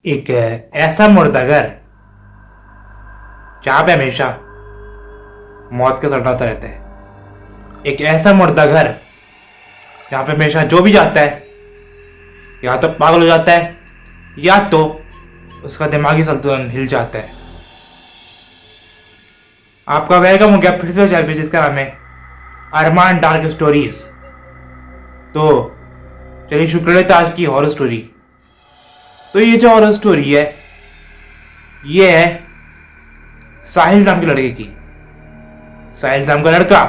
एक ऐसा मुर्दाघर जहां पे हमेशा मौत का सटाता रहता है। एक ऐसा मुर्दाघर जहां पे हमेशा जो भी जाता है या तो पागल हो जाता है या तो उसका दिमागी संतुलन हिल जाता है। आपका वेलकम हो गया फिर से चैनल पे जिसका नाम है अरमान डार्क स्टोरीज। तो चलिए शुरू करते हैं आज की हॉरर स्टोरी। तो ये जो हॉरर स्टोरी है ये है साहिल नाम के लड़के की। साहिल नाम का लड़का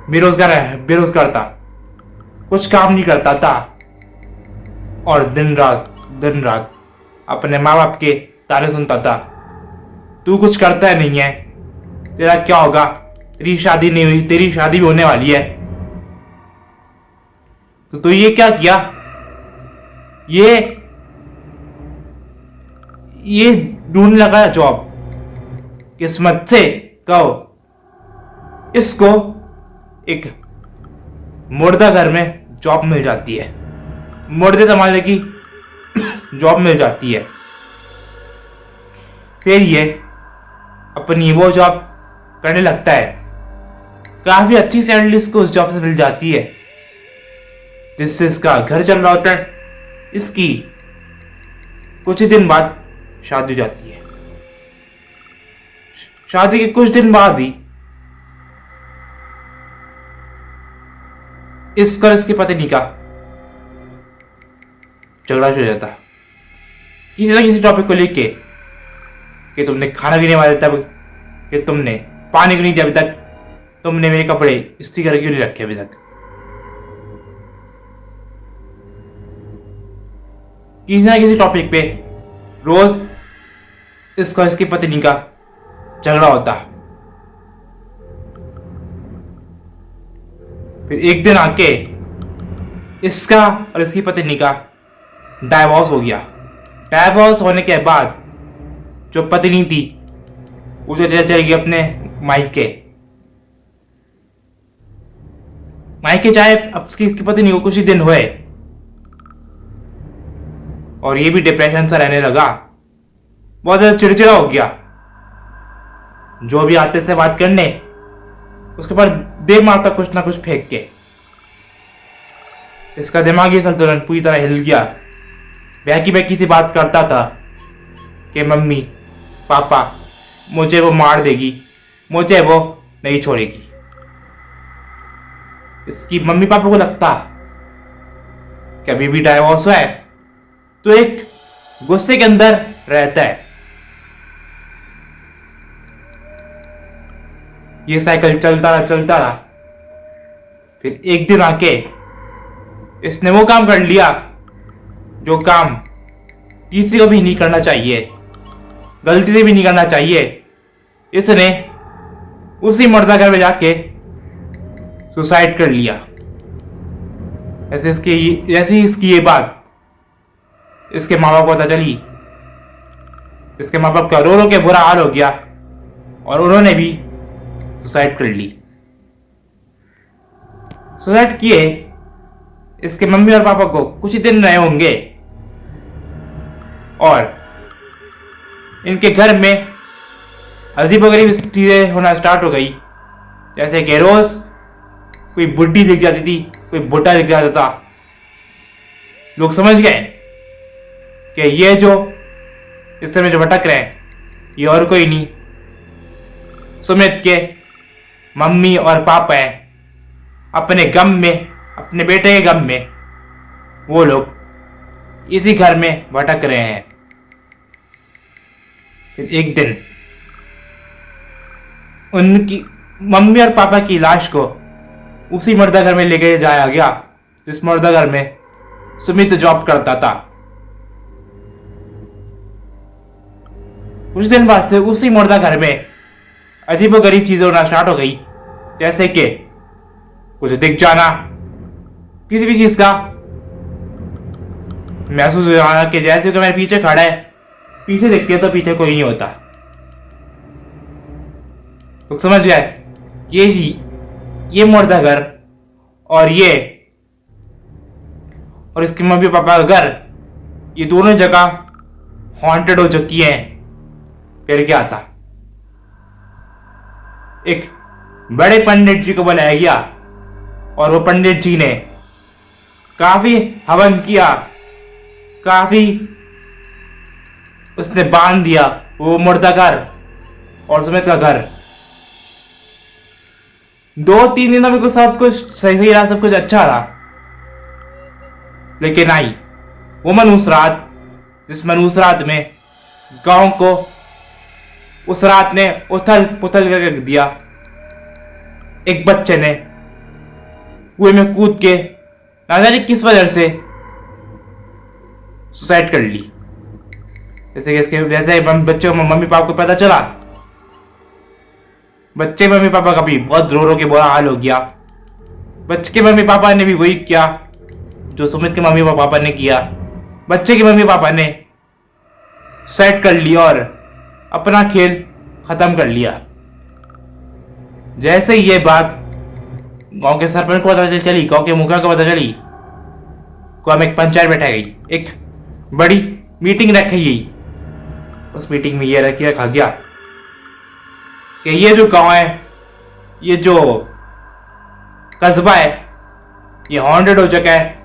बेरोजगार था, कुछ काम नहीं करता था और दिन रात अपने माँ बाप के ताने सुनता था। तू कुछ करता है नहीं है, तेरा क्या होगा, तेरी शादी नहीं हुई, तेरी शादी भी होने वाली है। तो तू ये क्या किया, ये ढूंढने लगा जॉब। किस्मत से कहो इसको एक मुर्दा घर में जॉब मिल जाती है, मुर्दे संभालने की जॉब मिल जाती है। फिर ये अपनी वो जॉब करने लगता है। काफी अच्छी सैलरी इसको उस जॉब से मिल जाती है जिससे इसका घर चल रहा होता है। इसकी कुछ ही दिन बाद शादी हो जाती है। शादी के कुछ दिन बाद ही इसका और इसकी पत्नी का झगड़ा शुरू हो जाता किसी ना किसी टॉपिक को लेके कि तुमने खाना भी नहीं बनाया तब, कि तुमने पानी क्यों नहीं दिया अभी तक, तुमने मेरे कपड़े इस्त्री करके क्यों नहीं रखे अभी तक। किसी ना किसी टॉपिक पे रोज इसका इसकी पत्नी का झगड़ा होता। फिर एक दिन आके इसका और इसकी पत्नी का डाइवोर्स हो गया। डाइवोर्स होने के बाद जो पत्नी थी उसे चली गई अपने मायके। चाहे अब इसकी पत्नी को कुछ ही दिन हुए और ये भी डिप्रेशन सा रहने लगा, बहुत ज्यादा चिड़चिड़ा हो गया। जो भी आते से बात करने उसके बाद दे मारता कुछ ना कुछ फेंक के। इसका दिमागी संतुलन पूरी तरह हिल गया। बहकी से बात करता था कि मम्मी पापा मुझे वो मार देगी, मुझे वो नहीं छोड़ेगी। इसकी मम्मी पापा को लगता कि अभी भी डाइवोर्स हुआ है तो एक गुस्से के अंदर रहता है। ये साइकिल चलता रहा। फिर एक दिन आके इसने वो काम कर लिया जो काम किसी को भी नहीं करना चाहिए, गलती से भी नहीं करना चाहिए। इसने उसी मुर्दा घर में जाके सुसाइड कर लिया। जैसे ही इसकी ये बात इसके माँ बाप को पता चली, इसके माँ बाप का रो रो के बुरा हाल हो गया और उन्होंने भी सुसाइड कर ली। सुसाइड किए इसके मम्मी और पापा को कुछ ही दिन रहे होंगे और इनके घर में अजीबोगरीब चीजें होना स्टार्ट हो गई। जैसे कि रोज कोई बुढ़ी दिख जाती थी, कोई बुढ़ा दिख जाता था। लोग समझ गए कि ये जो इस समय जो भटक रहे हैं ये और कोई नहीं, सुमित के मम्मी और पापा हैं। अपने गम में, अपने बेटे के गम में वो लोग इसी घर में भटक रहे हैं। फिर एक दिन उनकी मम्मी और पापा की लाश को उसी मुर्दा घर में लेके जाया गया जिस मुर्दा घर में सुमित जॉब करता था। कुछ दिन बाद से उसी मुर्दा घर में अजीबोगरीब चीजें होना स्टार्ट हो गई। जैसे कि कुछ दिख जाना, किसी भी चीज का महसूस हो जाना कि जैसे कि मेरे पीछे खड़ा है, पीछे दिखती है तो पीछे कोई नहीं होता। तो समझ गए ये मुर्दा घर और और इसके मम्मी पापा का घर, ये दोनों जगह हॉन्टेड हो चुकी हैं। फिर क्या था, एक बड़े पंडित जी को बुलाया गया और वो पंडित जी ने काफी हवन किया, काफी उसने बांध दिया वो मुर्दा घर और सुमित का घर। 2-3 दिनों में तो सब कुछ सही सही रहा, सब कुछ अच्छा रहा। लेकिन आई वो मनूस रात, जिस मनूस रात में गांव को उस रात ने उथल पुथल करके रख दिया। एक बच्चे ने कुएं में कूद के ना जाने किस वजह से सुसाइड कर ली। जैसे बच्चों मम्मी पापा को पता चला, बच्चे मम्मी पापा का भी बहुत रो रो के बुरा हाल हो गया। बच्चे के मम्मी पापा ने भी वही किया जो सुमित के मम्मी पापा ने किया। बच्चे के मम्मी पापा ने सुसाइड कर लिया और अपना खेल खत्म कर लिया। जैसे ही ये बात गांव के सरपंच को पता चली, गांव के मुखिया को पता चली, को हम एक पंचायत बैठा गई, एक बड़ी मीटिंग रखी गई। उस मीटिंग में ये रखा गया कि ये जो गांव है, ये जो कस्बा है, ये हॉन्टेड हो चुका है।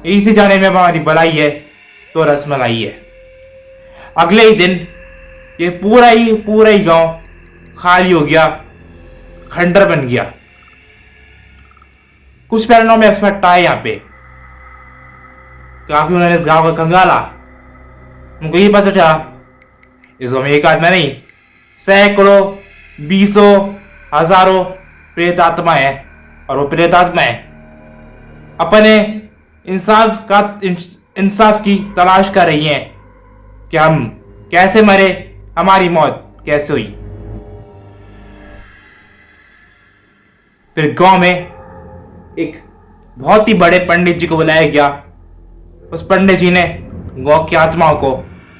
इसी जाने में हमारी भलाई है तो रसमलाई है। अगले ही दिन ये पूरा ही गांव खाली हो गया, खंडर बन गया। कुछ पैरानॉर्मल एक्सपर्ट आए यहाँ पे, काफी उन्होंने इस गांव को खंगाला। उनको ये पता चला इस गांव में एक आदमी नहीं, सैकड़ों, बीसों, हजारों प्रेत आत्माएं हैं। और वो प्रेत आत्माएं अपने इंसाफ की तलाश कर रही हैं कि हम कैसे मरे, हमारी मौत कैसे हुई। फिर गांव में एक बहुत ही बड़े पंडित जी को बुलाया गया। उस पंडित जी ने गौ की आत्माओं को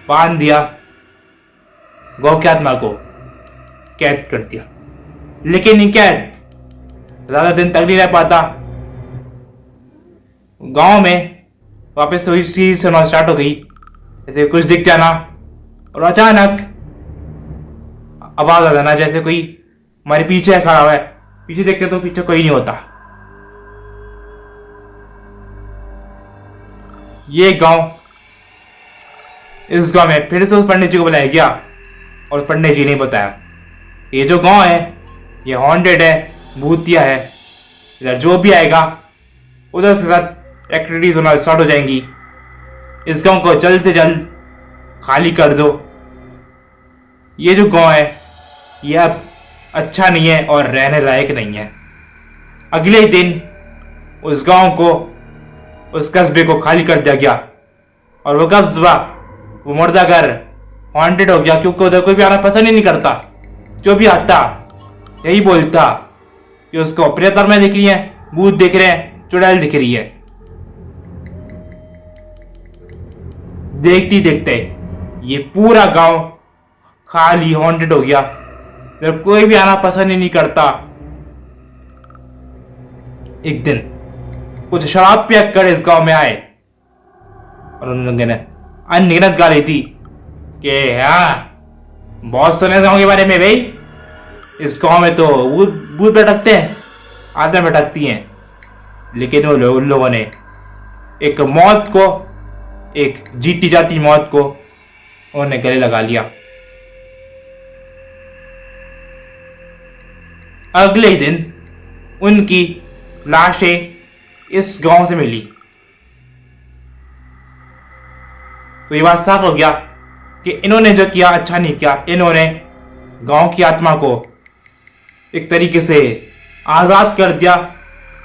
बांध दिया, गौ की आत्मा को कैद कर दिया। लेकिन ये कैद ज्यादा दिन तक नहीं रह पाता। गांव में वापस से वही चीज सुनना स्टार्ट हो गई, जैसे कुछ दिख जाना और अचानक आवाज आ जाना, जैसे कोई हमारे पीछे खड़ा हुआ है। पीछे देखते तो पीछे कोई नहीं होता। ये गांव, इस गांव में फिर से उस पंडित जी को बुलाया गया और पंडित जी ने बताया ये जो गांव है ये हॉन्टेड है, भूतिया है। इधर जो भी आएगा उधर के साथ एक्टिविटीज होना स्टार्ट हो जाएंगी। इस गांव को जल्द से जल्द खाली कर दो। ये जो गांव है ये अब अच्छा नहीं है और रहने लायक नहीं है। अगले ही दिन उस गांव को, उस कस्बे को खाली कर दिया गया और वो कस्बा, वो मुर्दा घर हॉन्टेड हो गया, क्योंकि उधर कोई भी आना पसंद ही नहीं करता। जो भी आता यही बोलता कि उसको प्रेत आत्माएं दिख रही हैं, भूत दिख रहे हैं, चुड़ैल दिख रही है। देखते देखते ये पूरा गांव खाली हॉन्टेड हो गया। जब कोई भी आना पसंद ही नहीं करता। एक दिन कुछ शराब पिया कर इस गांव में आए और उन लोगों ने अनगिनत गाली दी कि हाँ बहुत सुने गांव के बारे में भाई, इस गांव में तो भूत भटकते हैं, आत्मा भटकती हैं। लेकिन वो उन लोगों ने एक मौत को, एक जीती जाती मौत को उन्होंने गले लगा लिया। अगले ही दिन उनकी लाशें इस गांव से मिली। तो ये बात साफ हो गया कि इन्होंने जो किया अच्छा नहीं किया। इन्होंने गांव की आत्मा को एक तरीके से आजाद कर दिया,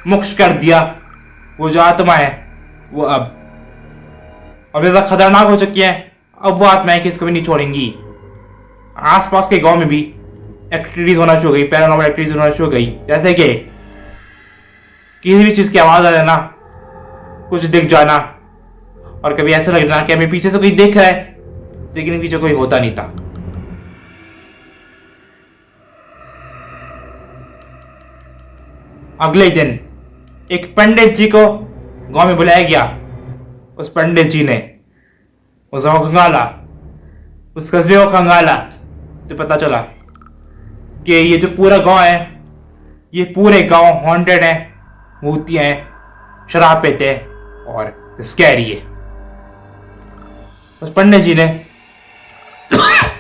मुक्त कर दिया। वो जो आत्मा है वो अब ज्यादा खतरनाक हो चुकी है। अब वो आत्माएं किसको भी नहीं छोड़ेंगी। आसपास के गांव में भी एक्टिविटीज होना शुरू हो गई, पैरानॉर्मल एक्टिविटीज होना शुरू हो गई। जैसे कि किसी भी चीज की आवाज आ जाना, कुछ दिख जाना, और कभी ऐसा लगना कि हमें पीछे से कोई देख रहा है लेकिन पीछे कोई होता नहीं था। अगले दिन एक पंडित जी को गांव में बुलाया गया उस पंडित जी ने उस गाँव को खंगाला, उस कस्बे को खंगाला, तो पता चला कि ये जो पूरा गांव है, ये पूरे गांव हॉन्टेड है, भूतियां हैं, शराब पीते हैं और स्कैरी है। उस पंडित जी ने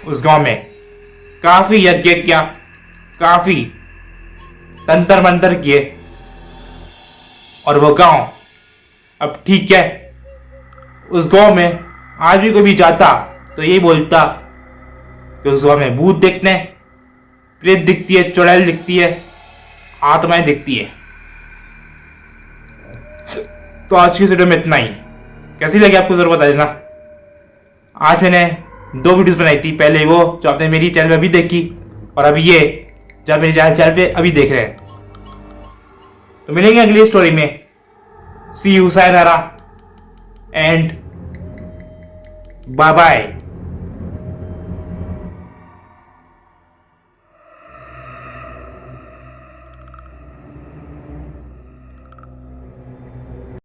उस गांव में काफी यज्ञ किया, काफी तंत्र मंत्र किए, और वो गांव अब ठीक है। उस गांव में आज भी कोई भी जाता तो यही बोलता कि उस गांव में भूत देखते हैं, प्रेत दिखती है, चुड़ैल दिखती है, आत्माएं दिखती है। तो आज की वीडियो में इतना ही। कैसी लगी आपको जरूर बता देना। आज मैंने 2 वीडियोस बनाई थी, पहले वो जो आपने मेरी चैनल पे अभी देखी, और अभी ये जो आप मेरी चैनल पे अभी देख रहे हैं। तो मिलेंगे अगली स्टोरी में। सी यू, सायनारा एंड बाय बाय।